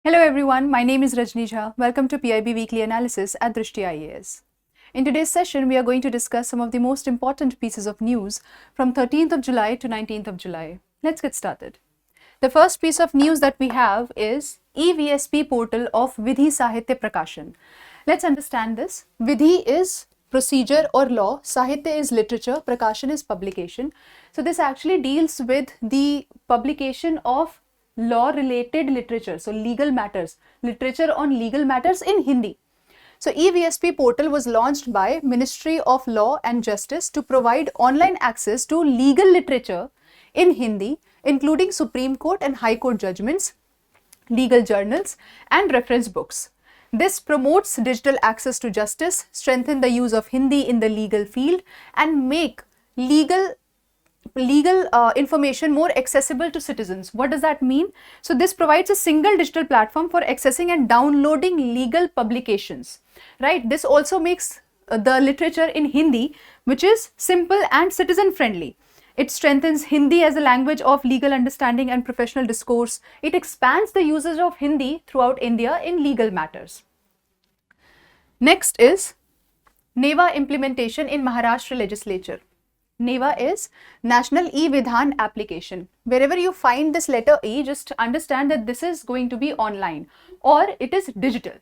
Hello everyone, my name is Rajni Jha. Welcome to PIB Weekly Analysis at Drishti IAS. In today's session, we are going to discuss some of the most important pieces of news from 13th of July to 19th of July. Let's get started. The first piece of news that we have is e-VSP portal of Vidhi Sahitya Prakashan. Let's understand this. Vidhi is procedure or law, Sahitya is literature, Prakashan is publication. So this actually deals with the publication of law related literature, so legal matters, literature on legal matters in Hindi. So e-VSP portal was launched by Ministry of Law and Justice to provide online access to legal literature in Hindi, including Supreme Court and High Court judgments, legal journals and reference books. This promotes digital access to justice, strengthen the use of Hindi in the legal field and make legal information more accessible to citizens. What does that mean? So this provides a single digital platform for accessing and downloading legal publications, right? This also makes the literature in Hindi, which is simple and citizen friendly. It strengthens Hindi as a language of legal understanding and professional discourse. It expands the usage of Hindi throughout India in legal matters. Next is NeVA implementation in Maharashtra Legislature. NeVA is National e-Vidhan Application. Wherever you find this letter E, just understand that this is going to be online or it is digital.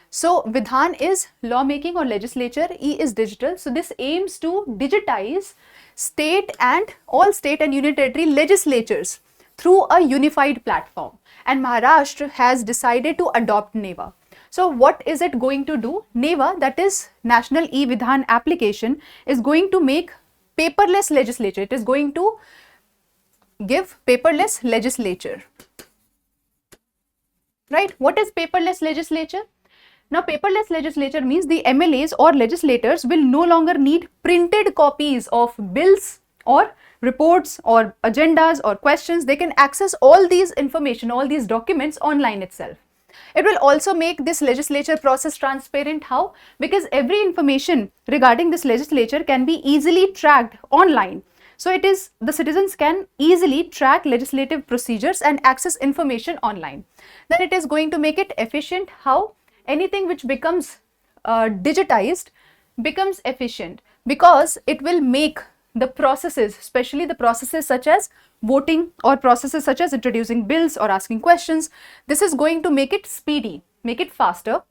So Vidhan is lawmaking or legislature, E is digital. So this aims to digitize state and all state and union territory legislatures through a unified platform. And Maharashtra has decided to adopt NeVA. So what is it going to do? NeVA, that is National e-Vidhan Application, is going to make paperless legislature. It is going to give paperless legislature, right? What is paperless legislature? Now, paperless legislature means the MLAs or legislators will no longer need printed copies of bills or reports or agendas or questions. They can access all these information, all these documents online itself. It will also make this legislature process transparent. How? Because every information regarding this legislature can be easily tracked online. So it is, the citizens can easily track legislative procedures and access information online. Then it is going to make it efficient. How? Anything which becomes digitized becomes efficient because it will make the processes, especially the processes such as voting or processes such as introducing bills or asking questions, this is going to make it speedy, make it faster.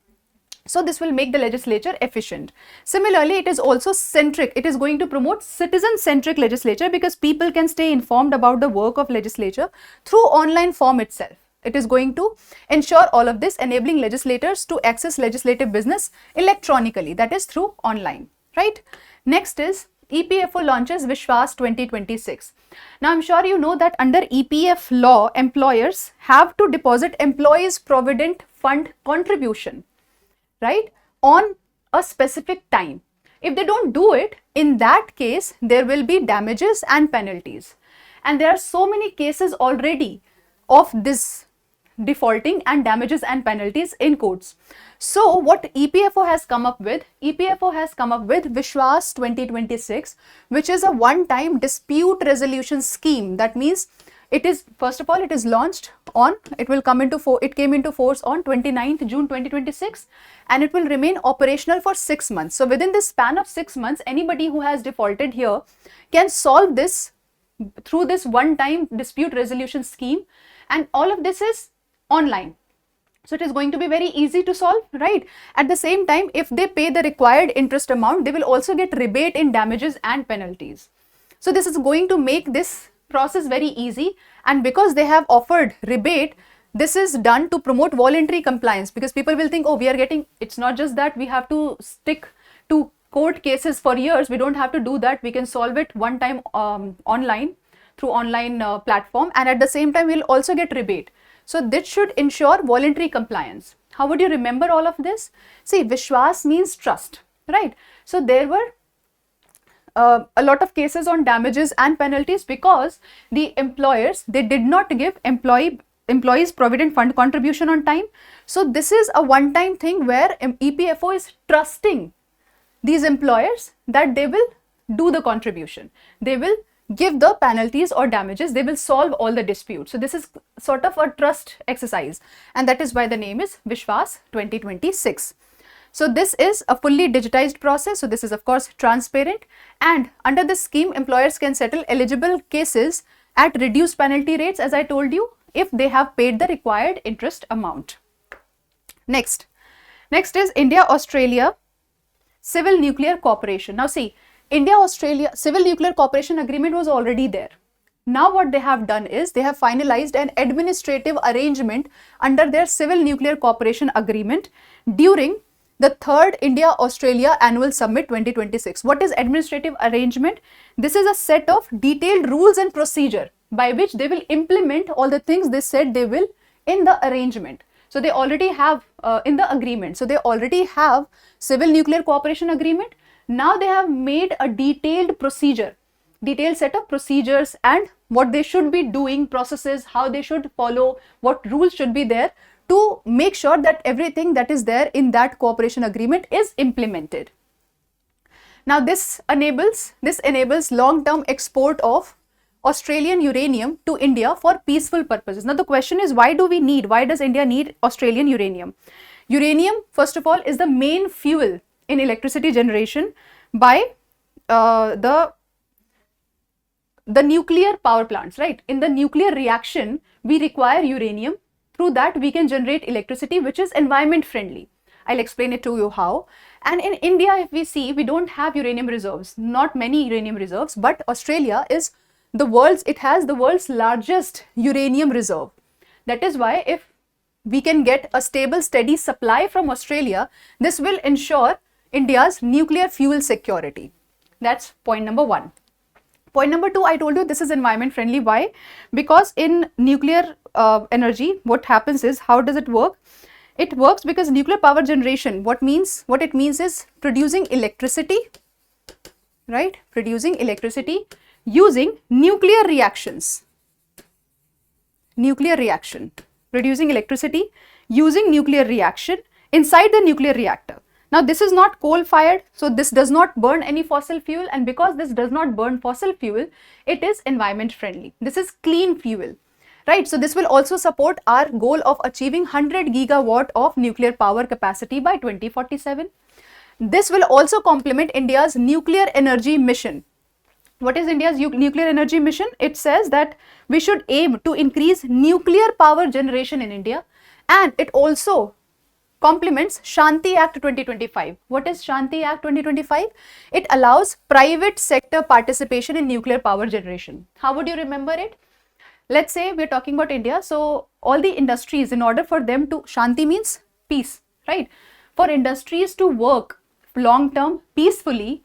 So this will make the legislature efficient. Similarly, it is also centric. It is going to promote citizen-centric legislature because people can stay informed about the work of legislature through online form itself. It is going to ensure all of this, enabling legislators to access legislative business electronically, that is through online, right? Next is EPFO launches VISHWAS 2026. Now, I'm sure you know that under EPF law, employers have to deposit employees' provident fund contribution, right, on a specific time. If they don't do it, in that case, there will be damages and penalties. And there are so many cases already of this defaulting and damages and penalties in courts. So what EPFO has come up with? EPFO has come up with VISHWAS 2026, which is a one-time dispute resolution scheme. That means it is, first of all, it is launched on, it came into force on 29th June 2026 and it will remain operational for 6 months. So within this span of 6 months, anybody who has defaulted here can solve this through this one-time dispute resolution scheme, and all of this is online. So it is going to be very easy to solve, right? At the same time, if they pay the required interest amount, they will also get rebate in damages and penalties. So this is going to make this process very easy, and because they have offered rebate, this is done to promote voluntary compliance, because people will think, oh, we are getting, it's not just that we have to stick to court cases for years. We don't have to do that. We can solve it one time online through online platform, and at the same time we'll also get rebate. So this should ensure voluntary compliance. How would you remember all of this? See, Vishwas means trust, right? So there were a lot of cases on damages and penalties because the employers, they did not give employees provident fund contribution on time. So this is a one-time thing where EPFO is trusting these employers that they will do the contribution. They will give the penalties or damages. They will solve all the disputes. So this is sort of a trust exercise, and that is why the name is VISHWAS 2026. So this is a fully digitized process. So this is of course transparent, and under this scheme employers can settle eligible cases at reduced penalty rates, as I told you, if they have paid the required interest amount. Next is India-Australia Civil Nuclear Cooperation. Now see, India-Australia Civil Nuclear Cooperation Agreement was already there. Now what they have done is they have finalized an administrative arrangement under their Civil Nuclear Cooperation Agreement during the 3rd India-Australia Annual Summit 2026. What is administrative arrangement? This is a set of detailed rules and procedure by which they will implement all the things they said they will in the arrangement. So they already have in the agreement. So they already have Civil Nuclear Cooperation Agreement. Now they have made a detailed procedure, detailed set of procedures and what they should be doing, processes, how they should follow, what rules should be there to make sure that everything that is there in that cooperation agreement is implemented. Now this enables long-term export of Australian uranium to India for peaceful purposes. Now the question is, why does India need Australian uranium? Uranium, first of all, is the main fuel in electricity generation by the nuclear power plants, right? In the nuclear reaction, we require uranium. Through that, we can generate electricity, which is environment friendly. I'll explain it to you how. And in India, if we see, we don't have uranium reserves, not many uranium reserves, but Australia is it has the world's largest uranium reserve. That is why if we can get a stable, steady supply from Australia, this will ensure India's nuclear fuel security. That's point number 1. Point number 2, I told you this is environment friendly. Why? Because in nuclear energy, what happens is, how does it work? It works because nuclear power generation, what it means is producing electricity, right? Producing electricity using nuclear reactions. Producing electricity using nuclear reaction inside the nuclear reactor. Now this is not coal fired, so this does not burn any fossil fuel, and because this does not burn fossil fuel, it is environment friendly. This is clean fuel, right? So this will also support our goal of achieving 100 gigawatt of nuclear power capacity by 2047. This will also complement India's nuclear energy mission. What is India's nuclear energy mission? It says that we should aim to increase nuclear power generation in India, and it also complements Shanti Act 2025. What is Shanti Act 2025? It allows private sector participation in nuclear power generation. How would you remember it? Let's say we're talking about India. So all the industries, in order for them to, Shanti means peace, right? For industries to work long-term peacefully,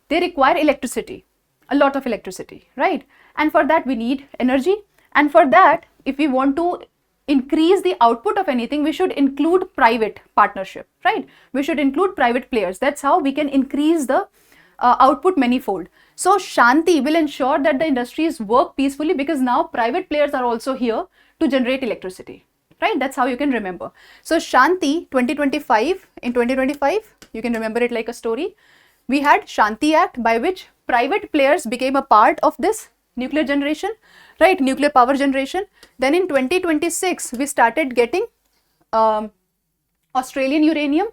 they require electricity, a lot of electricity, right? And for that we need energy. And for that, if we want to increase the output of anything, we should include private partnership, right? We should include private players. That's how we can increase the output manifold. So Shanti will ensure that the industries work peacefully, because now private players are also here to generate electricity, right? That's how you can remember. So Shanti 2025, in 2025, you can remember it like a story. We had Shanti Act, by which private players became a part of this nuclear generation, right? Nuclear power generation. Then in 2026, we started getting Australian uranium.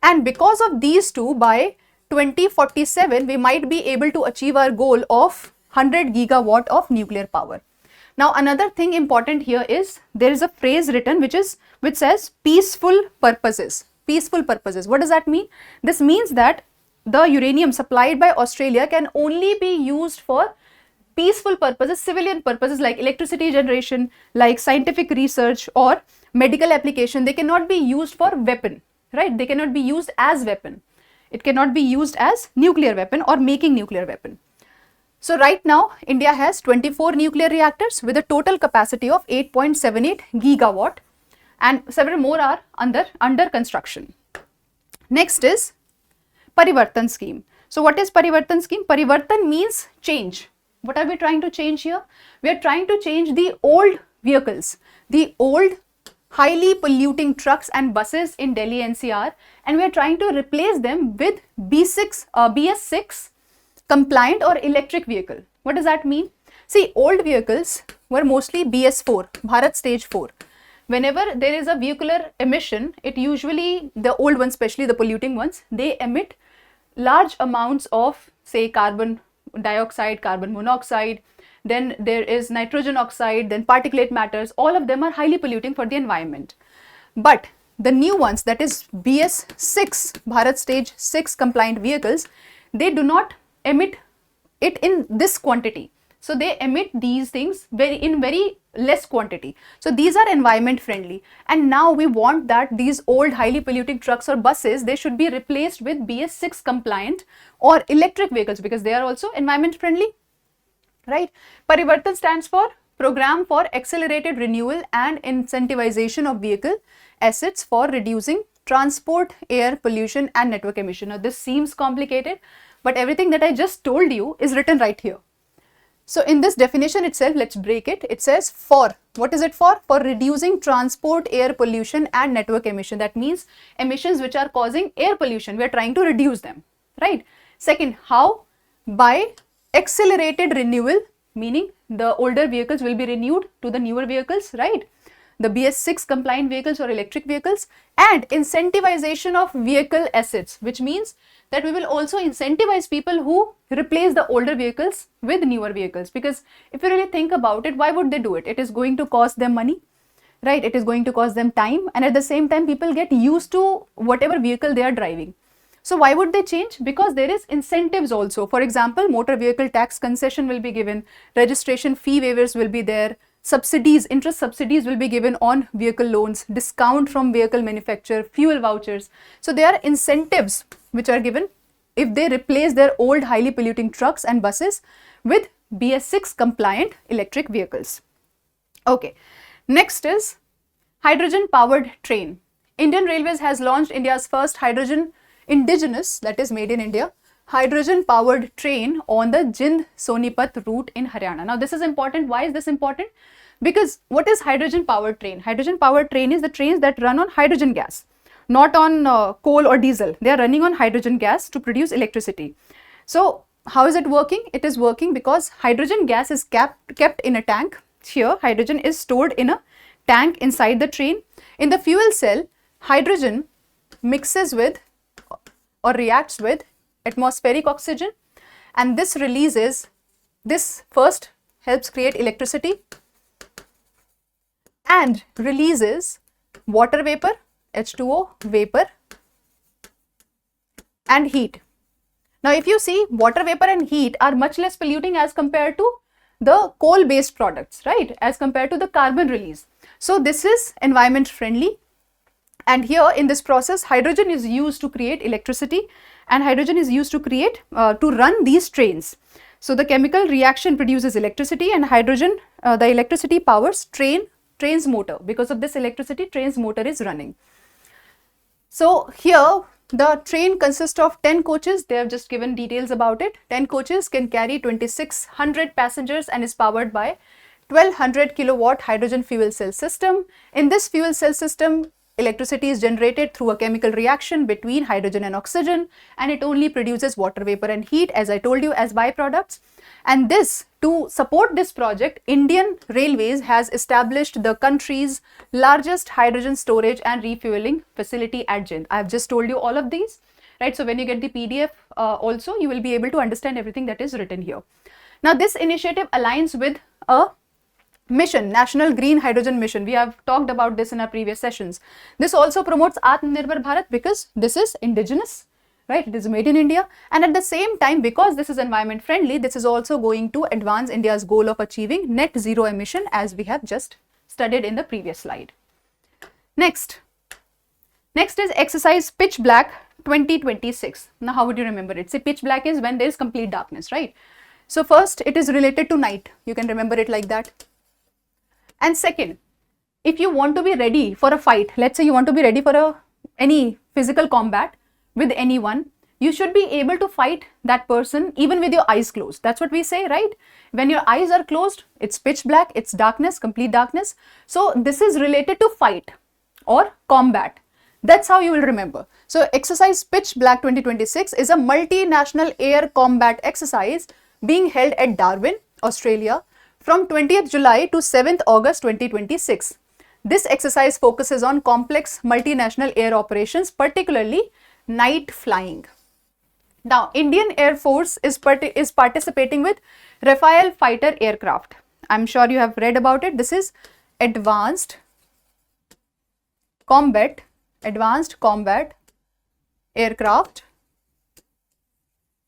And because of these two, by 2047, we might be able to achieve our goal of 100 gigawatt of nuclear power. Now, another thing important here is there is a phrase written which says peaceful purposes. Peaceful purposes. What does that mean? This means that the uranium supplied by Australia can only be used for peaceful purposes, civilian purposes like electricity generation, like scientific research or medical application. They cannot be used for weapon, right? They cannot be used as weapon. It cannot be used as nuclear weapon or making nuclear weapon. So right now, India has 24 nuclear reactors with a total capacity of 8.78 gigawatt, and several more are under construction. Next is PARIVARTAN scheme. So what is PARIVARTAN scheme? PARIVARTAN means change. What are we trying to change here? We are trying to change the old vehicles, the old highly polluting trucks and buses in Delhi NCR, and we are trying to replace them with BS6 compliant or electric vehicle. What does that mean? See, old vehicles were mostly BS4, Bharat Stage 4. Whenever there is a vehicular emission, it usually, the old ones, especially the polluting ones, they emit large amounts of, say, carbon dioxide, carbon monoxide, then there is nitrogen oxide, then particulate matters. All of them are highly polluting for the environment. But the new ones, that is BS6, Bharat Stage 6 compliant vehicles, they do not emit it in this quantity. So they emit these things in very less quantity. So these are environment friendly. And now we want that these old highly polluting trucks or buses, they should be replaced with BS6 compliant or electric vehicles, because they are also environment friendly, right? PARIVARTAN stands for Program for Accelerated Renewal and Incentivization of Vehicle Assets for Reducing Transport, Air Pollution and Network Emission. Now this seems complicated, but everything that I just told you is written right here. So in this definition itself, let's break it. It says for, what is it for? For reducing transport, air pollution and network emission. That means emissions which are causing air pollution, we are trying to reduce them, right? Second, how? By accelerated renewal, meaning the older vehicles will be renewed to the newer vehicles, right? The BS6 compliant vehicles or electric vehicles, and incentivization of vehicle assets, which means that we will also incentivize people who replace the older vehicles with newer vehicles. Because if you really think about it, why would they do it? It is going to cost them money, right? It is going to cost them time, and at the same time people get used to whatever vehicle they are driving. So why would they change? Because there is incentives also. For example, motor vehicle tax concession will be given, registration fee waivers will be there, subsidies, interest subsidies will be given on vehicle loans, discount from vehicle manufacturer, fuel vouchers. So there are incentives which are given if they replace their old highly polluting trucks and buses with BS6 compliant electric vehicles. Okay, next is hydrogen powered train. Indian Railways has launched India's first hydrogen indigenous, that is made in India, hydrogen powered train on the Jind Sonipat route in Haryana. Now this is important. Why is this important? Because what is hydrogen powered train? Hydrogen powered train is the trains that run on hydrogen gas, not on coal or diesel. They are running on hydrogen gas to produce electricity. So how is it working? It is working because hydrogen gas is kept in a tank. Here hydrogen is stored in a tank inside the train. In the fuel cell, hydrogen mixes with or reacts with atmospheric oxygen, and this first helps create electricity and releases water vapor, H2O vapor, and heat. Now if you see, water vapor and heat are much less polluting as compared to the coal based products, right, as compared to the carbon release. So this is environment friendly. And here in this process, hydrogen is used to create electricity, and hydrogen is used to create to run these trains. So the chemical reaction produces electricity, and hydrogen, the electricity powers train's motor. Because of this electricity, train's motor is running. So here the train consists of 10 coaches. They have just given details about it. 10 coaches can carry 2600 passengers and is powered by 1200 kilowatt hydrogen fuel cell system. In this fuel cell system, electricity is generated through a chemical reaction between hydrogen and oxygen, and it only produces water vapor and heat, as I told you, as byproducts. And this, to support this project, Indian Railways has established the country's largest hydrogen storage and refueling facility at Jind. I have just told you all of these, right? So when you get the PDF also, you will be able to understand everything that is written here. Now this initiative aligns with a mission, National Green Hydrogen Mission. We have talked about this in our previous sessions. This also promotes Atmanirbhar Bharat because this is indigenous, right? It is made in India, and at the same time, because this is environment friendly, this is also going to advance India's goal of achieving net zero emission, as we have just studied in the previous slide. Next is exercise Pitch Black 2026. Now how would you remember it? See, pitch black is when there is complete darkness, right? So first, it is related to night. You can remember it like that. And second, if you want to be ready for a fight, let's say you want to be ready for any physical combat with anyone, you should be able to fight that person even with your eyes closed. That's what we say, right? When your eyes are closed, it's pitch black, it's darkness, complete darkness. So this is related to fight or combat. That's how you will remember. So exercise Pitch Black 2026 is a multinational air combat exercise being held at Darwin, Australia from 20th July to 7th August 2026. This exercise focuses on complex multinational air operations, particularly night flying. Now, Indian Air Force is participating with Rafale fighter aircraft. I'm sure you have read about it. This is advanced combat aircraft,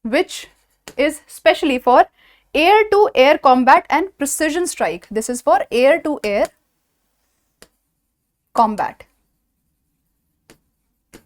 which is specially for air-to-air combat and precision strike. This is for air-to-air combat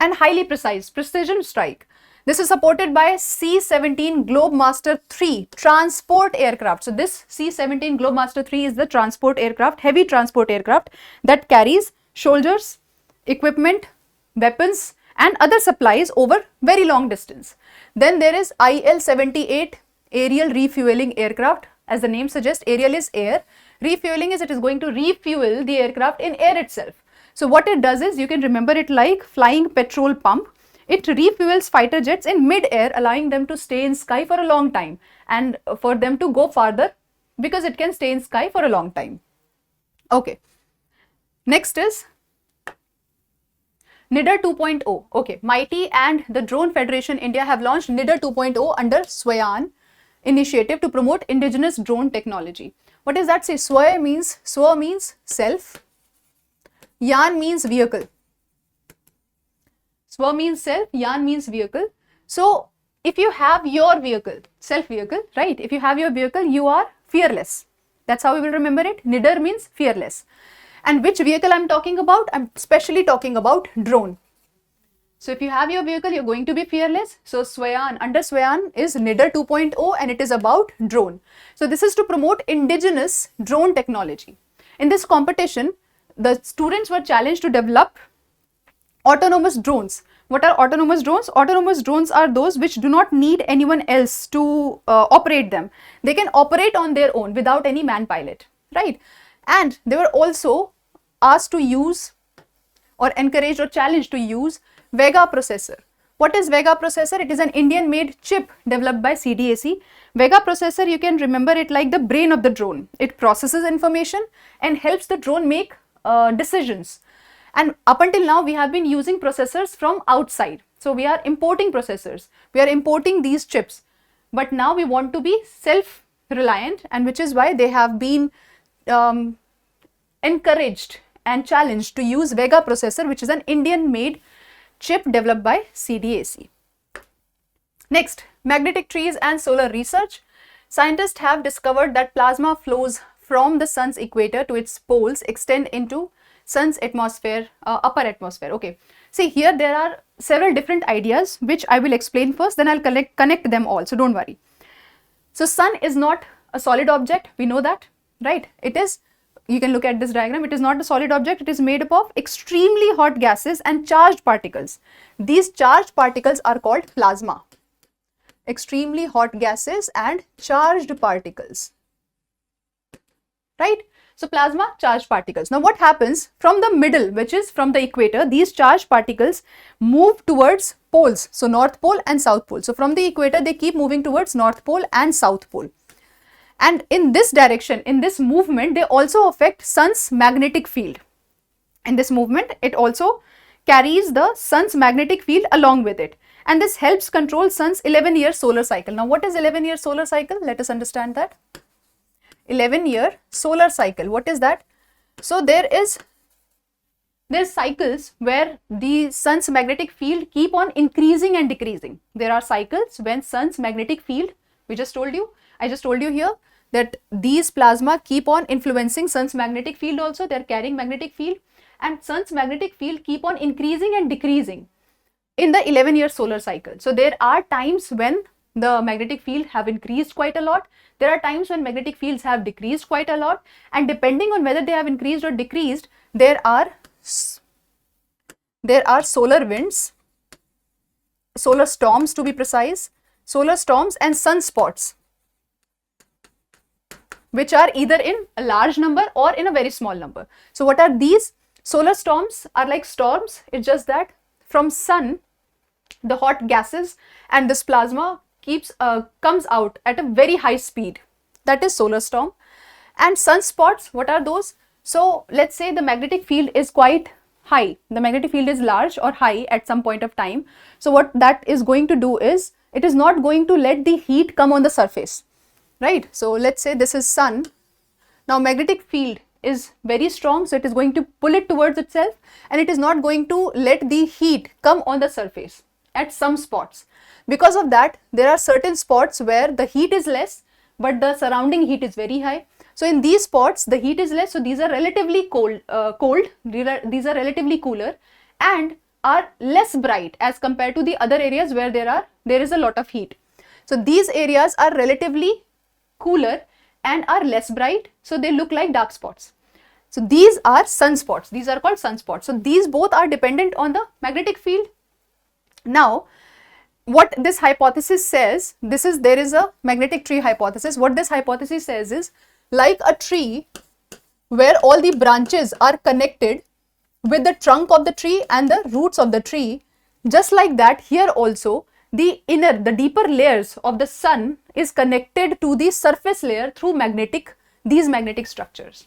and highly precise precision strike. This is supported by C-17 Globemaster III transport aircraft. So this C-17 Globemaster III is the transport aircraft, heavy transport aircraft that carries soldiers, equipment, weapons and other supplies over very long distance. Then there is IL-78 aerial refueling aircraft. As the name suggests, aerial is air. Refueling is it is going to refuel the aircraft in air itself. So what it does is, you can remember it like flying petrol pump. It refuels fighter jets in mid-air, allowing them to stay in sky for a long time and for them to go farther because it can stay in sky for a long time. Okay. Next is NIDAR 2.0. Okay, MITI and the Drone Federation India have launched NIDAR 2.0 under SWAYAN initiative to promote indigenous drone technology. What does that say? SWA means self, YAN means vehicle. SWA means self, YAN means vehicle. So if you have your vehicle, self vehicle, right? If you have your vehicle, you are fearless. That's how we will remember it. NIDAR means fearless. And which vehicle I'm talking about? I'm specially talking about drone. So if you have your vehicle, you're going to be fearless. So SWAYAN, under SWAYAN is NIDAR 2.0 and it is about drone. So this is to promote indigenous drone technology. In this competition, the students were challenged to develop autonomous drones. What are autonomous drones? Autonomous drones are those which do not need anyone else to operate them. They can operate on their own without any man pilot, right? And they were also asked to use or encouraged or challenged to use Vega processor. What is Vega processor? It is an Indian made chip developed by CDAC. Vega processor, you can remember it like the brain of the drone. It processes information and helps the drone make decisions. And up until now, we have been using processors from outside. So we are importing processors. We are importing these chips. But now we want to be self-reliant, and which is why they have been encouraged and challenged to use Vega processor, which is an Indian made chip developed by CDAC. Next, magnetic trees and solar research. Scientists have discovered that plasma flows from the sun's equator to its poles extend into sun's atmosphere, upper atmosphere. Okay, see here there are several different ideas which I will explain first, then I'll connect them all, so don't worry. So sun is not a solid object, we know that, right? It is, you can look at this diagram, it is not a solid object, it is made up of extremely hot gases and charged particles. These charged particles are called plasma. Extremely hot gases and charged particles, right? So plasma, charged particles. Now what happens from the middle, which is from the equator, these charged particles move towards poles. So North Pole and South Pole. So from the equator, they keep moving towards North Pole and South Pole. And in this direction, in this movement, they also affect sun's magnetic field. In this movement, it also carries the sun's magnetic field along with it. And this helps control sun's 11-year solar cycle. Now what is 11-year solar cycle? Let us understand that. 11-year solar cycle. What is that? So there's cycles where the sun's magnetic field keep on increasing and decreasing. There are cycles when sun's magnetic field, I just told you here that these plasma keep on influencing sun's magnetic field also. They are carrying magnetic field, and sun's magnetic field keep on increasing and decreasing in the 11-year solar cycle. So there are times when the magnetic field have increased quite a lot. There are times when magnetic fields have decreased quite a lot, and depending on whether they have increased or decreased, there are solar winds, solar storms to be precise, solar storms and sunspots, which are either in a large number or in a very small number. So what are these? Solar storms are like storms. It's just that from sun, the hot gases and this plasma comes out at a very high speed. That is solar storm. And sunspots, what are those? So let's say the magnetic field is quite high. The magnetic field is large or high at some point of time. So what that is going to do is, it is not going to let the heat come on the surface, right? So let's say this is sun. Now magnetic field is very strong, so it is going to pull it towards itself, and it is not going to let the heat come on the surface at some spots. Because of that, there are certain spots where the heat is less, but the surrounding heat is very high. So in these spots, the heat is less, so these are relatively these are relatively cooler and are less bright as compared to the other areas where there is a lot of heat. So these areas are relatively cooler and are less bright, so they look like dark spots. So these are sunspots. These are called sunspots. So these both are dependent on the magnetic field. Now, what this hypothesis says, there is a magnetic tree hypothesis. What this hypothesis says is, like a tree where all the branches are connected with the trunk of the tree and the roots of the tree, just like that, here also the deeper layers of the sun is connected to the surface layer through these magnetic structures.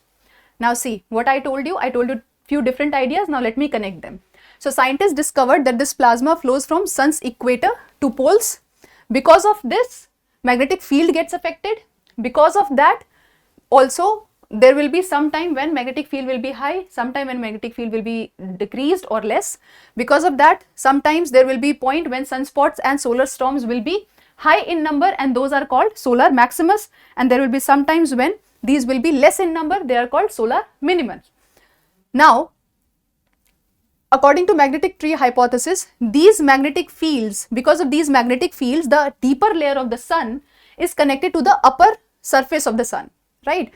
Now see what I told you few different ideas. Now let me connect them. So scientists discovered that this plasma flows from sun's equator to poles. Because of this, magnetic field gets affected. Because of that, also there will be some time when magnetic field will be high, sometime when magnetic field will be decreased or less. Because of that, sometimes there will be point when sunspots and solar storms will be high in number, and those are called solar maximus, and there will be some times when these will be less in number, they are called solar minimus. Now, according to magnetic tree hypothesis, these magnetic fields, because of these magnetic fields, the deeper layer of the sun is connected to the upper surface of the sun, right?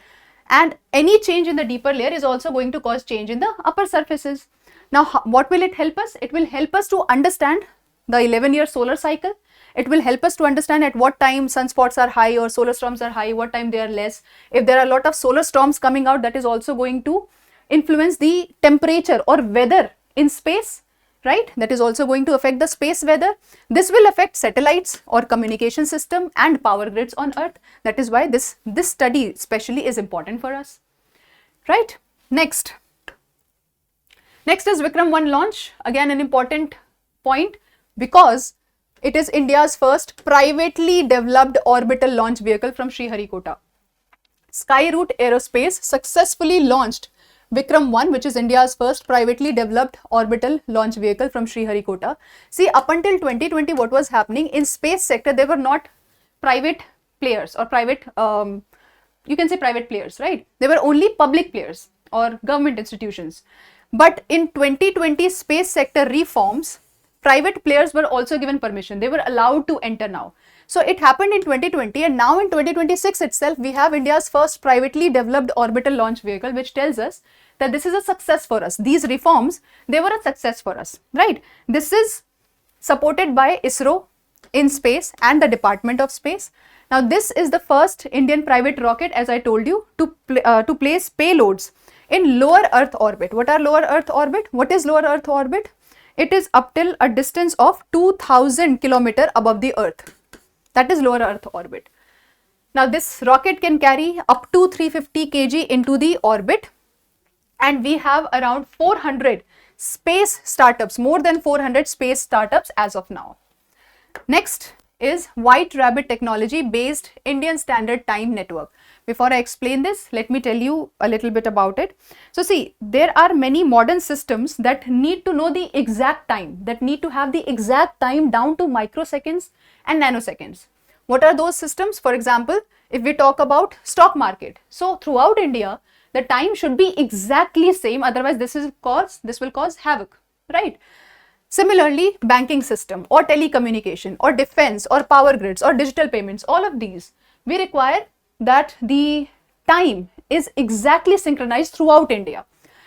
And any change in the deeper layer is also going to cause change in the upper surfaces. Now, what will it help us? It will help us to understand the 11-year solar cycle. It will help us to understand at what time sunspots are high or solar storms are high, what time they are less. If there are a lot of solar storms coming out, that is also going to influence the temperature or weather in space, right? That is also going to affect the space weather. This will affect satellites or communication system and power grids on Earth. That is why this study especially is important for us, right? Next is Vikram 1 launch. Again, an important point because it is India's first privately developed orbital launch vehicle from Sriharikota. Skyroot Aerospace successfully launched Vikram 1, which is India's first privately developed orbital launch vehicle from Sriharikota. See, up until 2020, what was happening in space sector, there were not private players or you can say private players, right? They were only public players or government institutions. But in 2020 space sector reforms, private players were also given permission. They were allowed to enter now. So it happened in 2020, and now in 2026 itself, we have India's first privately developed orbital launch vehicle, which tells us that this is a success for us. These reforms, they were a success for us, right? This is supported by ISRO in space and the Department of Space. Now, this is the first Indian private rocket, as I told you, to place payloads in lower Earth orbit. What are lower Earth orbit? What is lower Earth orbit? It is up till a distance of 2000 km above the Earth. That is lower Earth orbit. Now, this rocket can carry up to 350 kg into the orbit, and we have around 400 space startups, more than 400 space startups as of now. Next is White Rabbit technology based Indian Standard Time Network. Before I explain this, let me tell you a little bit about it. So see, there are many modern systems that need to know the exact time, that need to have the exact time down to microseconds and nanoseconds. What are those systems? For example, if we talk about stock market, so throughout India, the time should be exactly same, otherwise this will cause havoc, right? Similarly, banking system or telecommunication or defense or power grids or digital payments, all of these, we require that the time is exactly synchronized throughout India.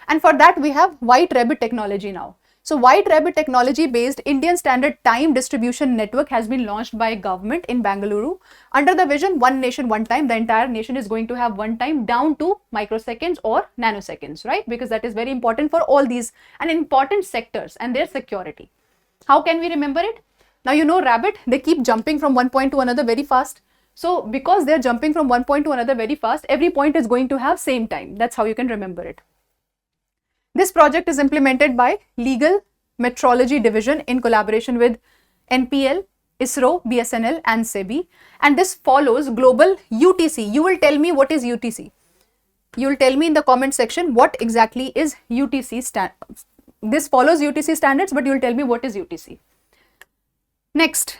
And for that, we have White Rabbit technology now. So White Rabbit technology based Indian Standard Time Distribution Network has been launched by government in Bengaluru under the vision One Nation, One Time. The entire nation is going to have one time down to microseconds or nanoseconds, right? Because that is very important for all these and important sectors and their security. How can we remember it? Now you know rabbit, they keep jumping from one point to another very fast. So because they're jumping from one point to another very fast, every point is going to have same time. That's how you can remember it. This project is implemented by Legal Metrology Division in collaboration with NPL, ISRO, BSNL and SEBI, and this follows global UTC. You will tell me what is UTC. You will tell me in the comment section what exactly is UTC standards. This follows UTC standards, but you will tell me what is UTC. Next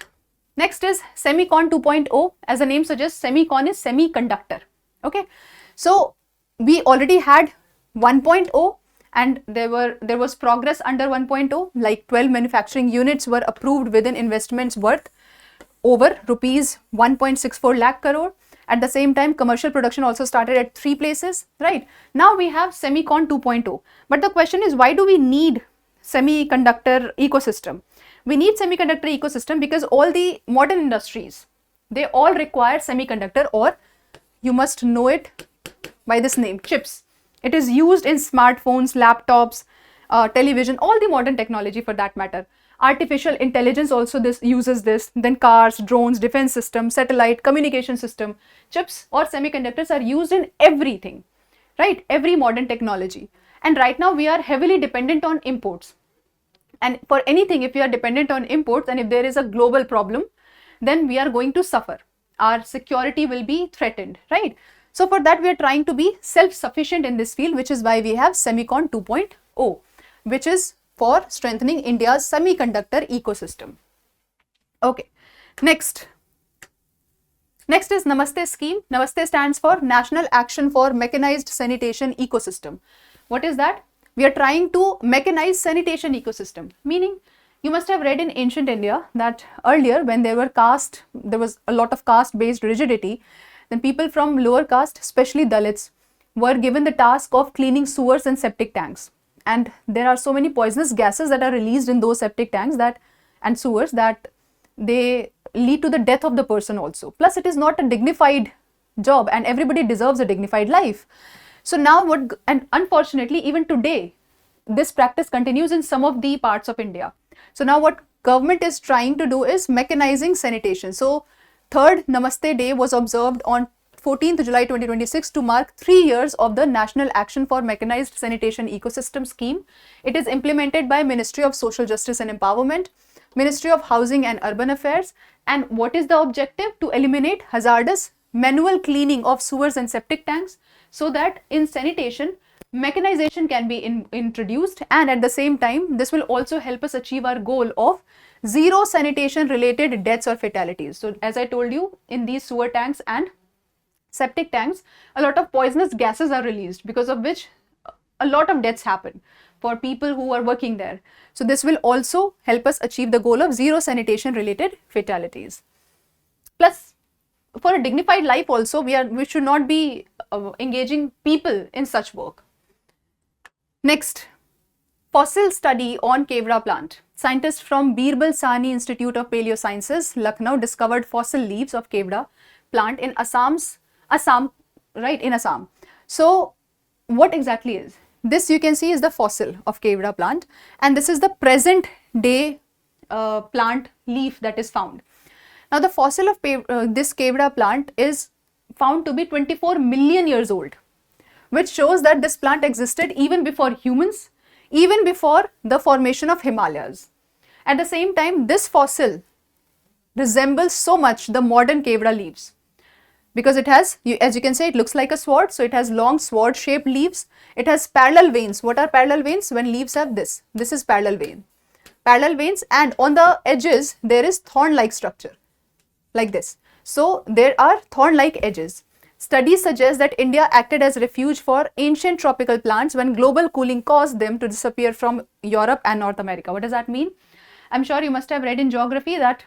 is Semicon 2.0. As the name suggests, Semicon is semiconductor. Okay, so we already had 1.0 and there was progress under 1.0, like 12 manufacturing units were approved within investments worth over rupees 1.64 lakh crore. At the same time, commercial production also started at 3 places, right? Now we have Semicon 2.0. But the question is, why do we need semiconductor ecosystem? We need semiconductor ecosystem because all the modern industries, they all require semiconductor, or you must know it by this name, chips. It is used in smartphones, laptops, television, all the modern technology for that matter. Artificial intelligence also uses this, then cars, drones, defense system, satellite, communication system. Chips or semiconductors are used in everything, right? Every modern technology. And right now we are heavily dependent on imports. And for anything, if we are dependent on imports and if there is a global problem, then we are going to suffer. Our security will be threatened, right? So for that, we are trying to be self-sufficient in this field, which is why we have Semicon 2.0, which is for strengthening India's semiconductor ecosystem. Okay, next is NAMASTE scheme. NAMASTE stands for National Action for Mechanized Sanitation Ecosystem. What is that? We are trying to mechanize sanitation ecosystem, meaning you must have read in ancient India that earlier when there was a lot of caste-based rigidity, then people from lower caste, especially Dalits, were given the task of cleaning sewers and septic tanks. And there are so many poisonous gases that are released in those septic tanks and sewers that they lead to the death of the person also. Plus, it is not a dignified job and everybody deserves a dignified life. So now and unfortunately, even today, this practice continues in some of the parts of India. So now what government is trying to do is mechanizing sanitation. So third Namaste Day was observed on 14th July 2026 to mark 3 years of the National Action for Mechanized Sanitation Ecosystem scheme. It is implemented by Ministry of Social Justice and Empowerment, Ministry of Housing and Urban Affairs. And what is the objective? To eliminate hazardous manual cleaning of sewers and septic tanks, so that in sanitation, mechanization can be introduced, and at the same time, this will also help us achieve our goal of zero sanitation related deaths or fatalities. So as I told you, in these sewer tanks and septic tanks, a lot of poisonous gases are released, because of which a lot of deaths happen for people who are working there. So this will also help us achieve the goal of zero sanitation related fatalities. Plus, for a dignified life also, we should not be engaging people in such work. Next, fossil study on Kewra plant. Scientists from Birbal Sahni Institute of Paleosciences, Lucknow, discovered fossil leaves of Kewra plant in Assam. So what exactly is this? You can see is the fossil of Kewra plant, and this is the present day plant leaf that is found. Now the fossil of this Kewra plant is found to be 24 million years old, which shows that this plant existed even before humans, even before the formation of Himalayas. At the same time, this fossil resembles so much the modern Kewra leaves, because it has, as you can say, it looks like a sword. So it has long sword shaped leaves. It has parallel veins. What are parallel veins? When leaves have this is parallel veins, and on the edges there is thorn like structure like this. So there are thorn like edges. Studies suggest that India acted as refuge for ancient tropical plants when global cooling caused them to disappear from Europe and North America. What does that mean? I'm sure you must have read in geography that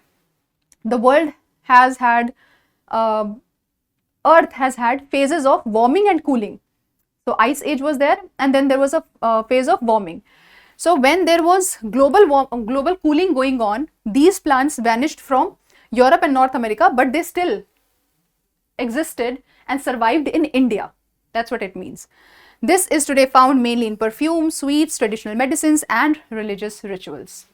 the world has had, Earth has had phases of warming and cooling. So ice age was there, and then there was a phase of warming. So when there was global cooling going on, these plants vanished from Europe and North America, but they still existed and survived in India. That's what it means. This is today found mainly in perfume, sweets, traditional medicines, and religious rituals.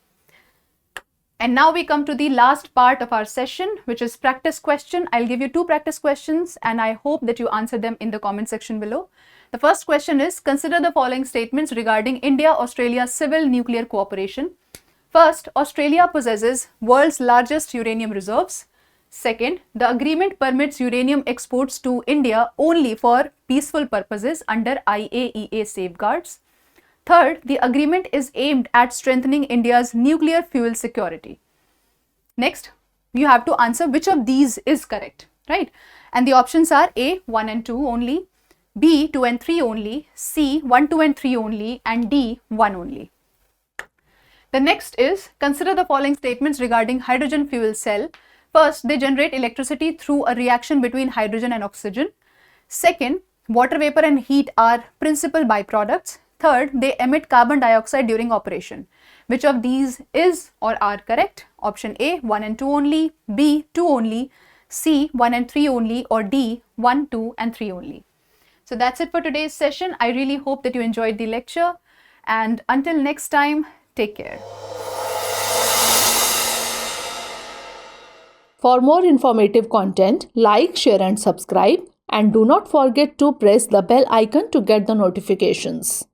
And now we come to the last part of our session, which is practice question. I'll give you 2 practice questions and I hope that you answer them in the comment section below. The first question is, consider the following statements regarding India-Australia civil nuclear cooperation. First, Australia possesses world's largest uranium reserves. Second, the agreement permits uranium exports to India only for peaceful purposes under IAEA safeguards. Third, the agreement is aimed at strengthening India's nuclear fuel security. Next, you have to answer which of these is correct, right? And the options are A, 1 and 2 only, B, 2 and 3 only, C, 1, 2 and 3 only, and D, 1 only. The next is, consider the following statements regarding hydrogen fuel cell. First, they generate electricity through a reaction between hydrogen and oxygen. Second, water vapor and heat are principal byproducts. Third, they emit carbon dioxide during operation. Which of these is or are correct? Option A, 1 and 2 only, B, 2 only, C, 1 and 3 only, or D, 1, 2 and 3 only. So that's it for today's session. I really hope that you enjoyed the lecture, and until next time, take care. For more informative content, like, share and subscribe, and do not forget to press the bell icon to get the notifications.